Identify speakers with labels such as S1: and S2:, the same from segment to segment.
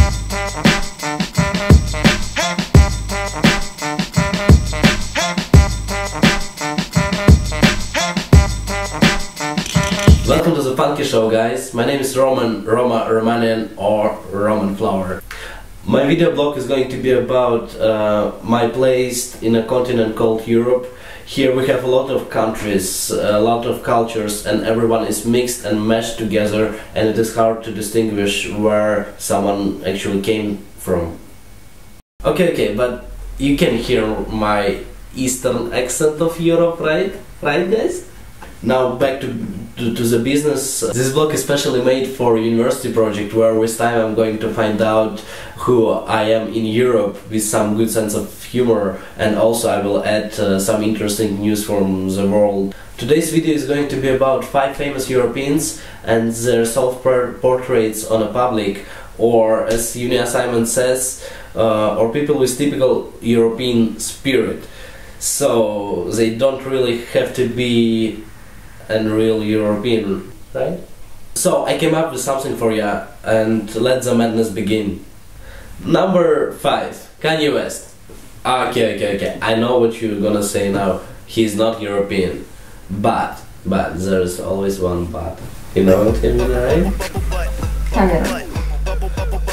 S1: Welcome to the Funky Show, guys. My name is Romanian or Roman Flower. My video blog is going to be about my place in a continent called Europe. Here we have a lot of countries, a lot of cultures, and everyone is mixed and meshed together, and it is hard to distinguish where someone actually came from. Okay, but you can hear my eastern accent of Europe, right? Right, guys? Now back to the business. This blog is specially made for a university project where with time I'm going to find out who I am in Europe with some good sense of humor, and also I will add some interesting news from the world. Today's video is going to be about 5 famous Europeans and their self-portraits on a public, or as uni assignment says, or people with typical European spirit. So they don't really have to be and real European, right? So I came up with something for you, and let the madness begin. Number 5, Kanye West. Okay, I know what you're gonna say now. He's not European, but there's always one but. You know what I mean,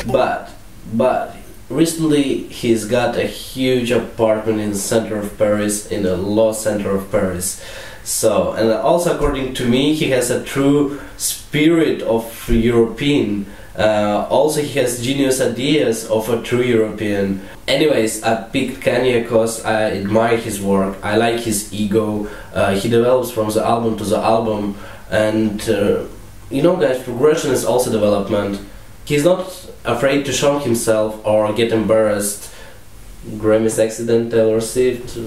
S1: right? But recently he's got a huge apartment in the center of Paris, in the low center of Paris. So, and also according to me, he has a true spirit of European. Also he has genius ideas of a true European. Anyways, I picked Kanye because I admire his work, I like his ego, he develops from the album to the album, and you know guys, progression is also development. He's not afraid to show himself or get embarrassed. Grammys accident, Taylor Swift,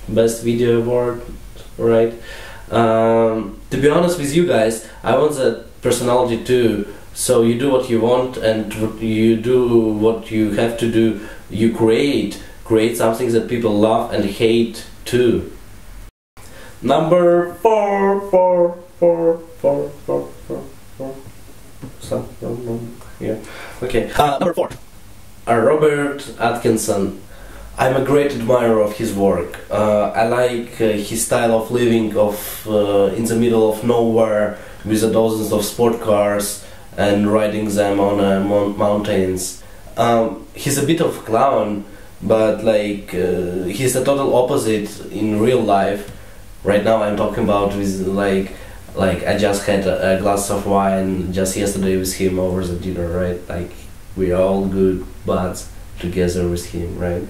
S1: Best Video Award. Right. To be honest with you guys, I want that personality too. So you do what you want, and you do what you have to do. You create something that people love and hate too. Number 4. So, yeah. Okay. Number 4. Robert Atkinson. I'm a great admirer of his work. I like his style of living in the middle of nowhere with dozens of sport cars and riding them on mountains. He's a bit of a clown, but like he's the total opposite in real life. Right now I'm talking about with like I just had a glass of wine just yesterday with him over the dinner, right? Like we're all good buds together with him, right?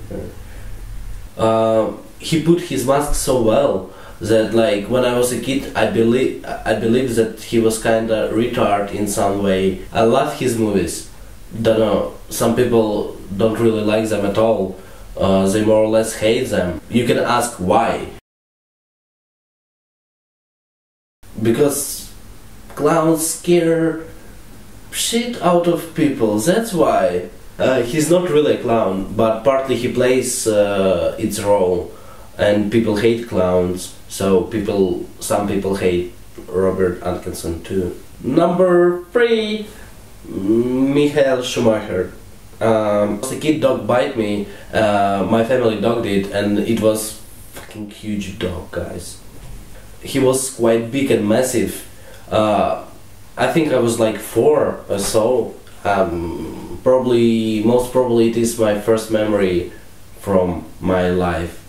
S1: He put his mask so well that like when I was a kid I believe that he was kinda retard in some way. I love his movies. Don't know, some people don't really like them at all. They more or less hate them. You can ask why. Because clowns scare shit out of people, that's why. He's not really a clown, but partly he plays its role, and people hate clowns, so some people hate Robert Atkinson too. Number 3, Michael Schumacher. As a kid, dog bite me. My family dog did, and it was fucking huge dog, guys. He was quite big and massive. I think I was like 4 or so. Most probably it is my first memory from my life.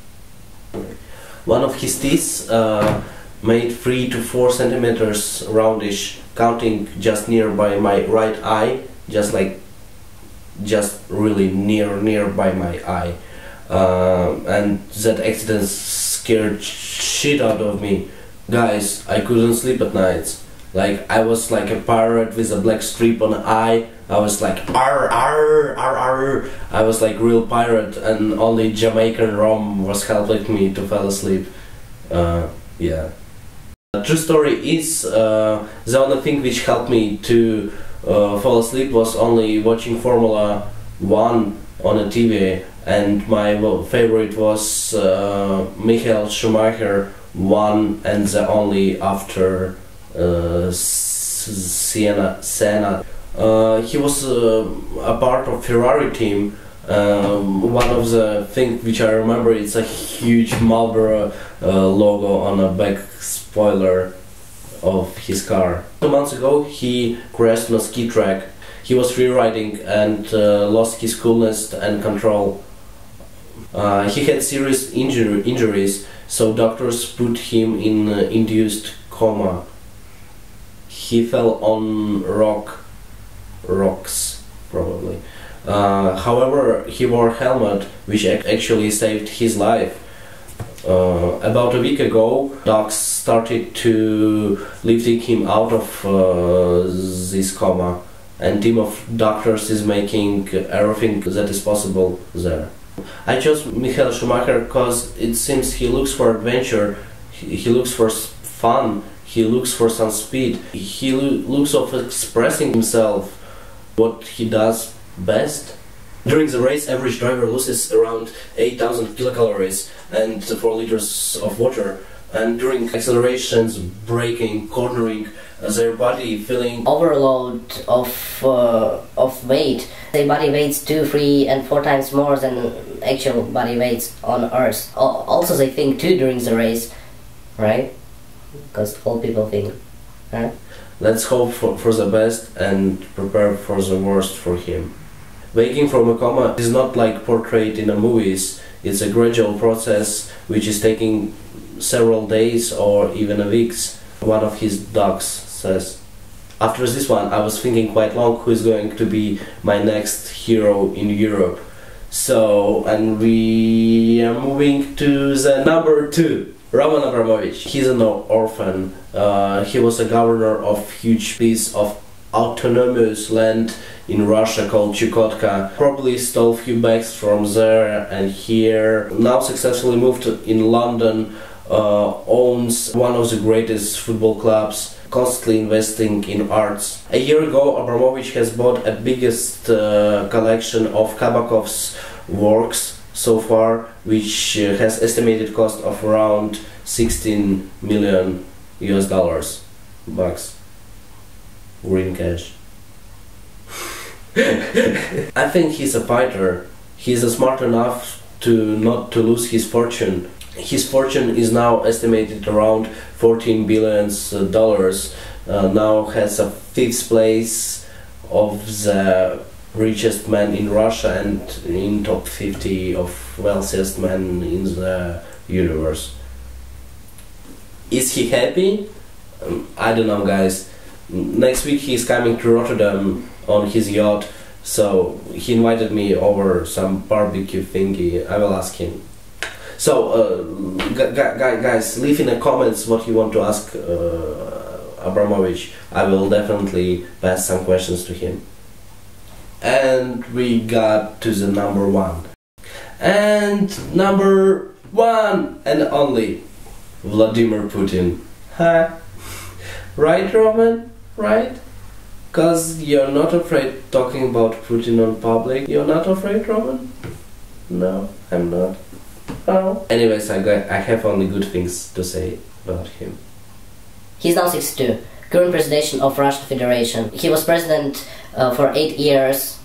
S1: One of his teeth made 3 to 4 centimeters roundish, counting just nearby my right eye, just really near by my eye. And that accident scared shit out of me. Guys, I couldn't sleep at nights. Like I was like a pirate with a black strip on the eye. I was like arr arr arr arr. I was like real pirate, and only Jamaican rum was helping me to fall asleep. Yeah. The true story is the only thing which helped me to fall asleep was only watching Formula 1 on a TV, and my favorite was Michael Schumacher won, and the only after Senna He was a part of Ferrari team. One of the things which I remember is a huge Marlboro logo on a back spoiler of his car. 2 months ago he crashed on a ski track. He was freeriding and lost his coolness and control. He had serious injuries, so doctors put him in induced coma. He fell on rocks probably. However, he wore a helmet which actually saved his life. About a week ago, docs started to lifting him out of this coma, and team of doctors is making everything that is possible there. I chose Michael Schumacher because it seems he looks for adventure, he looks for fun, he looks for some speed, he looks of expressing himself, what he does best. During the race, average driver loses around 8,000 kilocalories and 4 liters of water. And during accelerations, braking, cornering, their body feeling
S2: overload of weight. Their body weighs 2, 3 and 4 times more than actual body weights on Earth. Also they think too during the race, right? Because all people think, right?
S1: Let's hope for the best and prepare for the worst for him. Waking from a coma is not like portrayed in the movies. It's a gradual process which is taking several days or even weeks. One of his docs says. After this one I was thinking quite long who is going to be my next hero in Europe. So, and we are moving to the number 2. Roman Abramovich. He's an orphan. He was a governor of huge piece of autonomous land in Russia called Chukotka. Probably stole a few bags from there and here. Now successfully moved in London. Owns one of the greatest football clubs. Constantly investing in arts. A year ago Abramovich has bought a biggest collection of Kabakov's works so far, which has estimated cost of around 16 million US dollars bucks, green cash. I think he's a fighter. He's smart enough to not to lose his fortune. His fortune is now estimated around 14 billion dollars. Now has a 5th place of the richest man in Russia and in top 50 of wealthiest men in the universe. Is he happy? I don't know, guys. Next week he's coming to Rotterdam on his yacht, so he invited me over some barbecue thingy. I will ask him. So guys, leave in the comments what you want to ask Abramovich. I will definitely pass some questions to him. And we got to the number 1. And number 1 and only, Vladimir Putin. Huh? Right, Roman? Right? Cause you're not afraid talking about Putin on public. You're not afraid, Roman? No, I'm not. Oh. Anyways, I have only good things to say about him.
S2: He's now 62. Current president of Russian Federation. He was president for 8 years.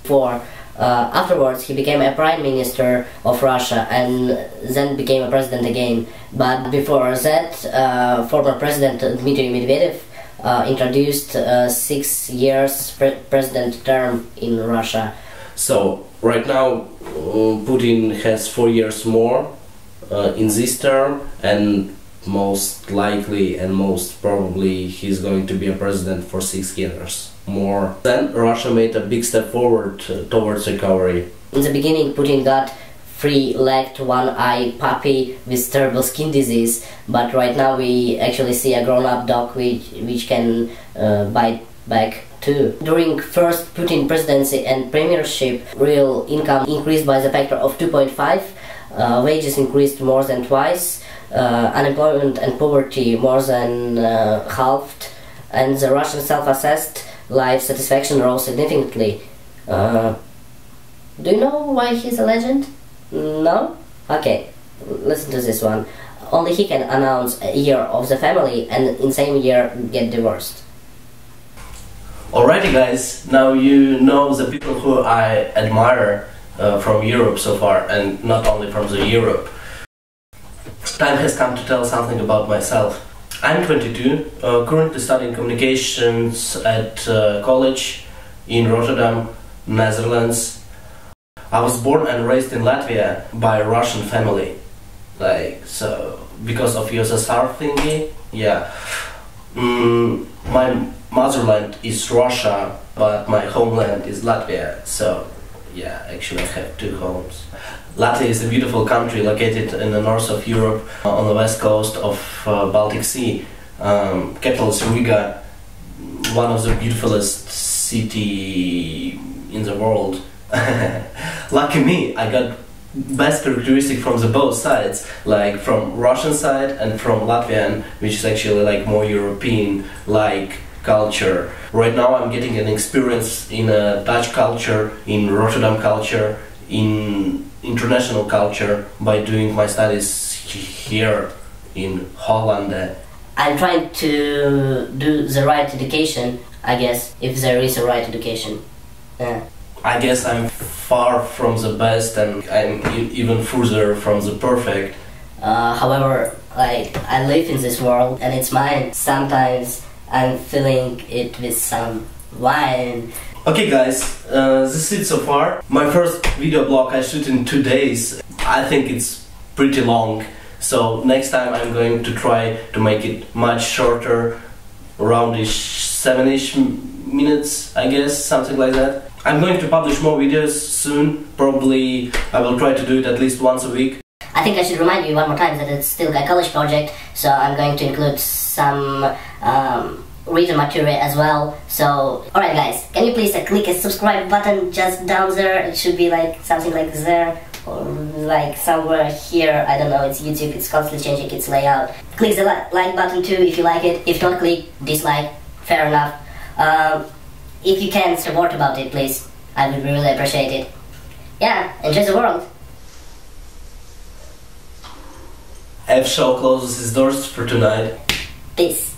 S2: Afterwards, he became a prime minister of Russia and then became a president again. But before that, former president Dmitry Medvedev introduced 6 years president term in Russia.
S1: So right now, Putin has 4 years more in this term, and most likely and most probably he's going to be a president for 6 years more. Then Russia made a big step forward towards recovery.
S2: In the beginning, Putin got 3-legged, 1-eye puppy with terrible skin disease, but right now we actually see a grown-up dog which can bite back too. During first Putin presidency and premiership, real income increased by the factor of 2.5, wages increased more than twice, unemployment and poverty more than halved, and the Russian self-assessed life satisfaction rose significantly. Do you know why he's a legend? No? Okay, listen to this one. Only he can announce a year of the family and in same year get divorced.
S1: Alrighty guys, now you know the people who I admire from Europe so far, and not only from the Europe. Time has come to tell something about myself. I'm 22, currently studying communications at college in Rotterdam, Netherlands. I was born and raised in Latvia by a Russian family. So, because of USSR thingy, yeah. My motherland is Russia, but my homeland is Latvia, so yeah, actually I have two homes. Latvia is a beautiful country located in the north of Europe, on the west coast of Baltic Sea. Capital is Riga, one of the beautifulest city in the world. Lucky me, I got best characteristic from the both sides, like from Russian side and from Latvian, which is actually like more European like culture. Right now I'm getting an experience in Dutch culture, in Rotterdam culture, in international culture by doing my studies here in Holland.
S2: I'm trying to do the right education, I guess, if there is a right education.
S1: I guess I'm far from the best, and I'm even further from the perfect.
S2: However, like, I live in this world and it's mine. Sometimes I'm filling it with some wine.
S1: Okay guys, this is it so far. My first video blog I shoot in 2 days. I think it's pretty long, so next time I'm going to try to make it much shorter, around-ish 7-ish minutes, I guess, something like that. I'm going to publish more videos soon. Probably I will try to do it at least once a week.
S2: I think I should remind you one more time that it's still a college project, so I'm going to include some reader material as well. So, alright guys, can you please click a subscribe button just down there? It should be like something like there, or like somewhere here. I don't know, it's YouTube, it's constantly changing its layout. Click the like button too if you like it. If not, click dislike. Fair enough. If you can support about it, please, I would really appreciate it. Yeah, enjoy the world.
S1: F Show closes its doors for tonight.
S2: Peace.